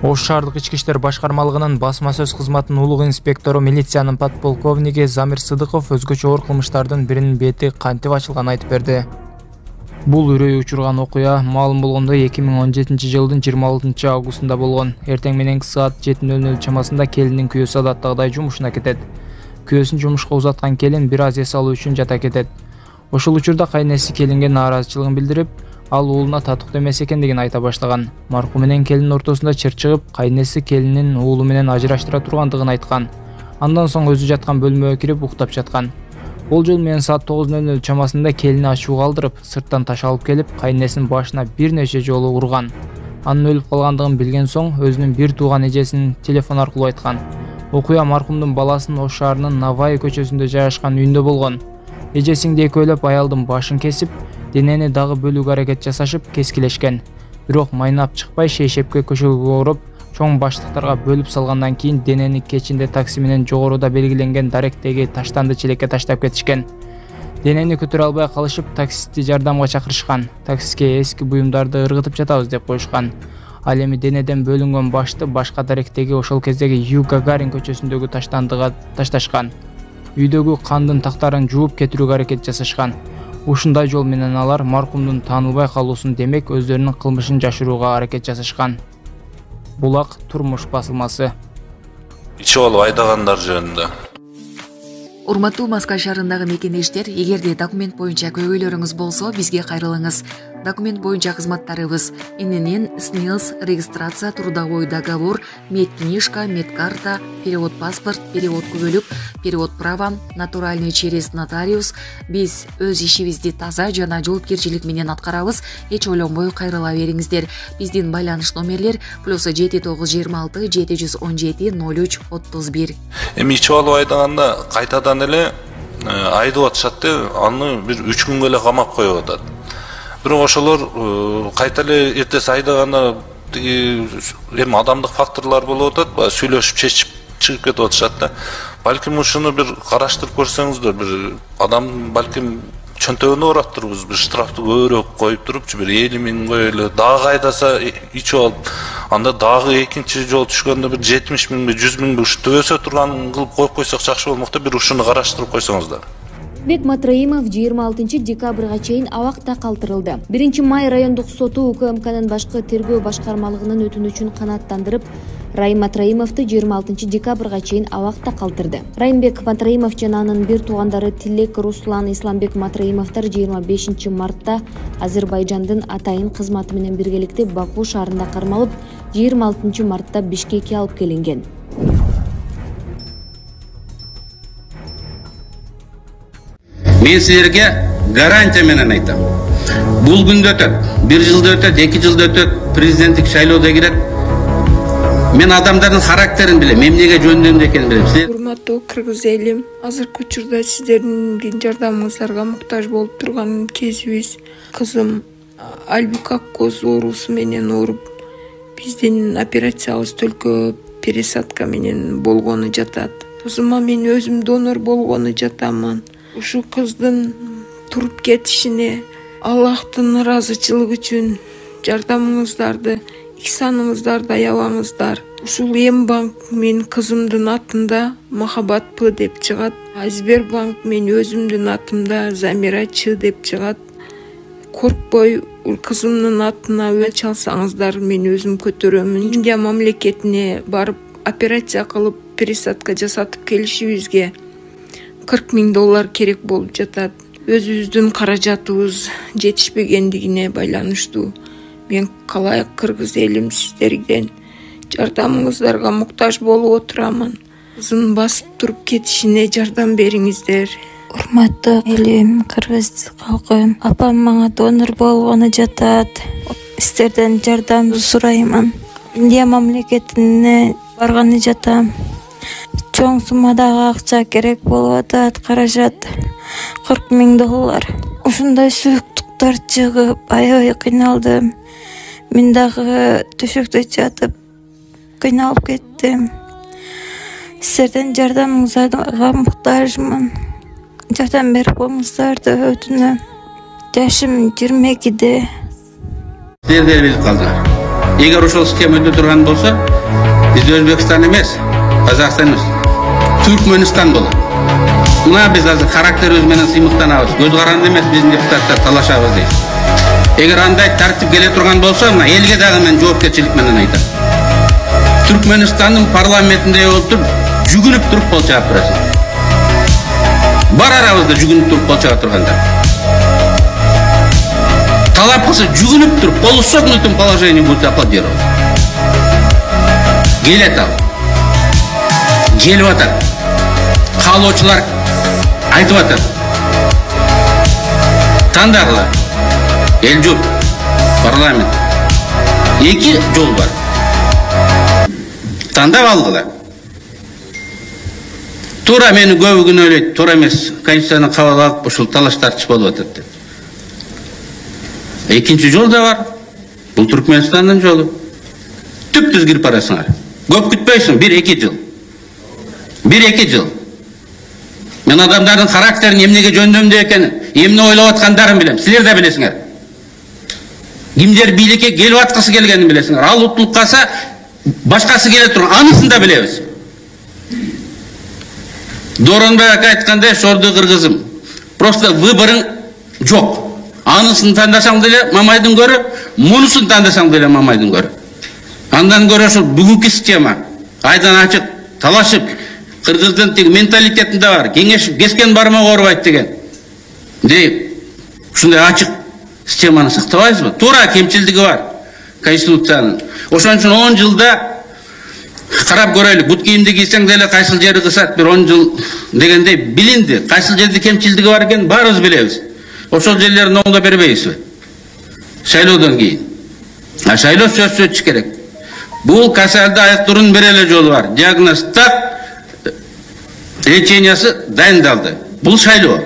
Ош шаардык ички иштер башкармалыгынын басма сөз кызматынын улуг инспектору милициянын подполковниги Замир Сыдыков өзгөчө оор кылмыштардын биринин бети кантип ачылганын айтып берди. Бул үрөй учурган окуя маалым болгондо 2017 жылдын 26 августунда болгон. Эртең мененки саат 7:00 чамасында келиндин күйөөсү адаттагыдай жумушуна кетет. Күйөөсүн жумушка узаткан келин бир аз эс алуу үчүн жата кетет. Ошол учурда кайнеси келинге нааразычылыгын билдирип, ал уулуна татыктуу эмес экендигин айта баштаган. Маркум менен келиндин ортосунда чыр чыгып, кайнеси келинин уулу менен ажыраштыра тургандыгын айткан. Андан соң өзү жаткан бөлмөгө кирип уктап жаткан. Бул жолу менен саат 9:00 чамасында келини ачууга алдырып, сырттан таш алып келип, кайнесинин башына бир нече жолу урган. Анын өлүп калгандыгын билген соң, өзүнүн бир тууган эжесин телефон аркылуу айткан. Окуя маркумдун баласынын Ош шаарынын Навай көчөсүндө жайгашкан үйүндө болгон. Эжесиңди экөөлөп аялдын башын кесип, денени дагы бөлүүгө аракет жасашып, кескилешкен. Бирок майнап чыкпай шейшепке көчөгө ороп, чоң баштыктарга бөлүп салгандан кийин денени кечинде такси менен жогоруда белгиленген даректеги таштанды челекке таштап кетишкен. Денени көтөрө албай калышып, таксистти жардамга чакырышкан. Таксиске эски буюмдарды ыргытып жатабыз деп коюшкан. Ал эми денеден бөлүнгөн башты башка даректеги ошол кездеги Ю Гагарин көчөсүндөгү таштандыга ташташкан. Үйдөгү кандын тактарын жууп кетирүүгө аракет жасашкан. Ушундай жол менен алар маркумдун таанылбай калуусун демек өздөрүнүн кылмышын жашырууга аракет жасашкан. Булак турмуш басылмасы. Ичип алып айдагандар жөнүндө. Урматтуу Москва шаарындагы мекемештер, эгерде документ боюнча көйгөйлөрүңүз болсо, бизге кайрылыңыз. Документ боюнча кызматтарыбыз: ИНН, СНИЛС, регистрация, трудовой договор, медкнижка, медкарта, перевод паспорт, перевод күбөлүк, перевод права, натуральный через нотариус. Биз өз ишибизди таза жана жоопкерчилик менен аткарабыз. Эч ойлонбой кайрыла бериңиздер. Биздин байланыш номерлер +7926 717 03 31. Эми ичип алып айдаганда кайтадан эле айдап атышат, аны бир 3 күнгө эле камап коюп атат. Бирок ошолор кайта эле эртеси айдаганда эми адамдык факторлор болуп атат, сүйлөшүп чечип чыгып кетип атышат да. Балким ушуну бир караштырып көрсөңүздөр, бир адам балким чөнтөгүнө ураптырбыз, бир штрафты көбүрөөк коюп турупчу, бир 50 000 коелу, дагы айдаса ичип алып, анда дагы экинчи жолу түшкөндө бир 70 000 100 000 ушу төбөсө турган кылып коюп койсок жакшы болмок да, бир ушуну караштырып койсоңуздар. Бек Матраимов 26 декабрга чейин абакта калтырылды. 1 май райондук соту УКМКнын башкы тергөө башкармалыгынын өтүнүчүн канааттандырып, Райым Матраимовду 26 декабрга чейин абакта калтырды. Райымбек Матраимов жана анын бир туугандары Тилек Руслан Исламбек Матраимовдор 25 мартта Азербайжандын атайын кызматы менен биргеликте Баку шаарында кармалып, 26 мартта Бишкекке алып келинген. Мен силерге гарантия менен айтам. Бул күндө өтөт, 1 жылда өтөт, 2 жылда өтөт, президенттик шайлоодо кирет. Мен адамдардын характерин билем, эмнеге жөндөмдү экенин билем. Урматтуу кыргыз элим, азыркы учурда сиздердин жардамыңыздарга муктаж болуп турган кезибиз. Кызым Альбик Аккоз оорусу менен ооруп, биздин операциябыз төлкө пересадка менен болгону жатат. Кызыма мен өзүм донор болгону жатамын. Ушу кыздын туруп кетишине Аллахтын ыраазычылыгы үчүн жардамыңыздарды, ихсаныңыздарды аябаңыздар. Ушул М-банк мен кызымдын атында Махаббат П деп чыгат. Сбербанк мен өзүмдүн атымда Замира Ч деп чыгат. Коркпой кызымдын атына өч алсаңыздар, мен өзүм көтөрөмүн. Индия мамлекетине барып операция кылып пересадка жасатып келишибизге $40,000 керек болуп жатат. Өзүбүздүн каражатыбыз жетишпегендигине байланыштуу. Мен калайык кыргыз элим, сиздерден жардамыңыздарга муктаж болуп отурамын. Кызын басып туруп кетишине жардам бериңиздер. Урматтуу элим, кыргыз калкым, апам мага донор болгону жатат. Сиздерден жардам сураймын. Индия мамлекетине барганы жатам. Чоң суммадагы акча керек болуп атат, каражат $40,000. Ушундай сүйүктүктөр чыгып, аябай кыйналдым. Мен дагы төшөктө жатып кыйналып кеттим. Сиздерден жардамыңызга муктажмын. Жардам берип коюңуздарды өтүнөм. Жашым 22-де. Сиздер билип калдыңар. Егер ошол схема өтө турган болсо, бизде Өзбекстан эмес, Казакстан эмес, Түркмөнстан болот. Мына биз азыр характерибиз менен сыймыктанабыз. Көз каранды эмес биздин депутаттар талашабыз дейт. Эгер андай тартип келе турган болсо, мына элге дагы мен жоопкерчилик менен айтам. Түркмөнстандын парламентинде отуруп, жүгүнүп туруп кол чаап турасың. Бар арабызда жүгүнүп туруп кол чаап тургандар. Талап кылса жүгүнүп туруп, полусогнутым положении будет аплодировать. Келет ал. Келип атат. Каалоочулар айтып атат. Тандагыла. Эл журт, парламент. Эки жол бар. Тандап алгыла. Тура мени көбү күнөөлөйт, туура эмес. Конституцияны кабыл алып, ушул талаш тартыш болуп атат деп. Экинчи жол да бар. Бул Түркмөнстандын жолу. Түп-түз кирип барасыңар. Көп күтпөйсүң, 1-2 жыл. 1-2 жыл. Мен адамдардын характерин эмнеге жөндөмдүү экенин, эмне ойлоп аткандарын билем. Силер да билесиңер. Кимдер бийликке келип аткысы келгенин билесиңер. Ал утулуп калса, башкасы келе турган, анысын да билебиз. Дооронбай ака айткандай, шорду кыргызым. Просто выборың жок. Анысын тандасаң деле Мамайдын көрө, мунусын тандасаң деле Мамайдын көрө. Андан көрө ошол бүгүнкү система айдан ачык талашып, кыргыздын тиги менталитетинде бар. Кеңешип кескен бармак оорубайт деген. Дейп, ушундай ачык системаны сактабайбызбы? Туура кемчилдиги бар Конституциянын. Ошон үчүн 10 жылда карап көрөлү. Бут кийимди кийсең деле кайсыл жери кысат, бир 10 жыл дегендей билинди. Кайсыл жерде кемчилдиги бар экенин баарыбыз билебиз. Ошол жерлерин оңдо бербейсизби? Шайлоодон кийин. Шайлоо сөзсүз өтүш керек. Бул касалды айыктыруунун бир эле жолу бар. Диагноз так, лечениясы дайындалды. Бул шайлоо.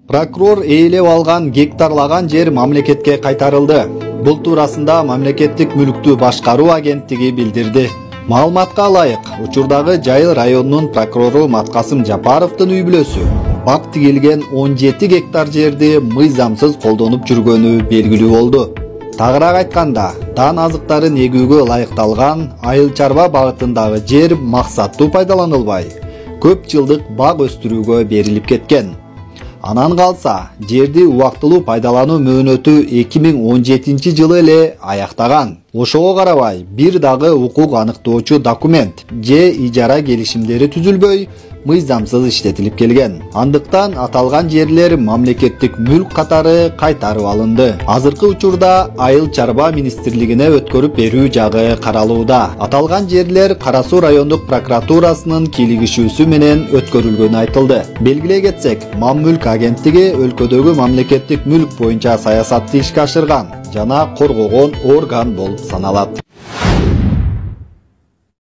Прокурор ээлеп алган гектарлаган жер мамлекетке кайтарылды. Бул туурасында мамлекеттик мүлктү башкаруу агенттиги билдирди. Маалыматка ылайык, учурдагы Жайыл районунун прокурору Маткасым Жапаровдун үй бүлөсү бак тигилген 17 гектар жерди мыйзамсыз колдонуп жүргөнү белгилүү болду. Тагыраак айтканда, дан азыктарын эгүүгө ылайыкталган айыл чарба багытындагы жер максаттуу пайдаланылбай, көп жылдык бак өстүрүүгө берилип кеткен. Анан калса, жерди убактылуу пайдалануу мөөнөтү 2017 жылы эле аяктаган. Ошого карабай, бир дагы укук аныктоочу документ же ижара келишимдери түзүлбөй, мыйзамсыз иштетилип келген. Андыктан аталган жерлер мамлекеттик мүлк катары кайтарып алынды. Азыркы учурда Айыл чарба министрлигине өткөрүп берүү жагы каралууда. Аталган жерлер Кара Суу райондук прокуратурасынын кийлигишүүсү менен өткөрүлгөнү айтылды. Белгилей кетсек, Маммүлк агенттиги өлкөдөгү мамлекеттик мүлк боюнча саясатты ишке ашырган жана коргогон орган болуп саналат.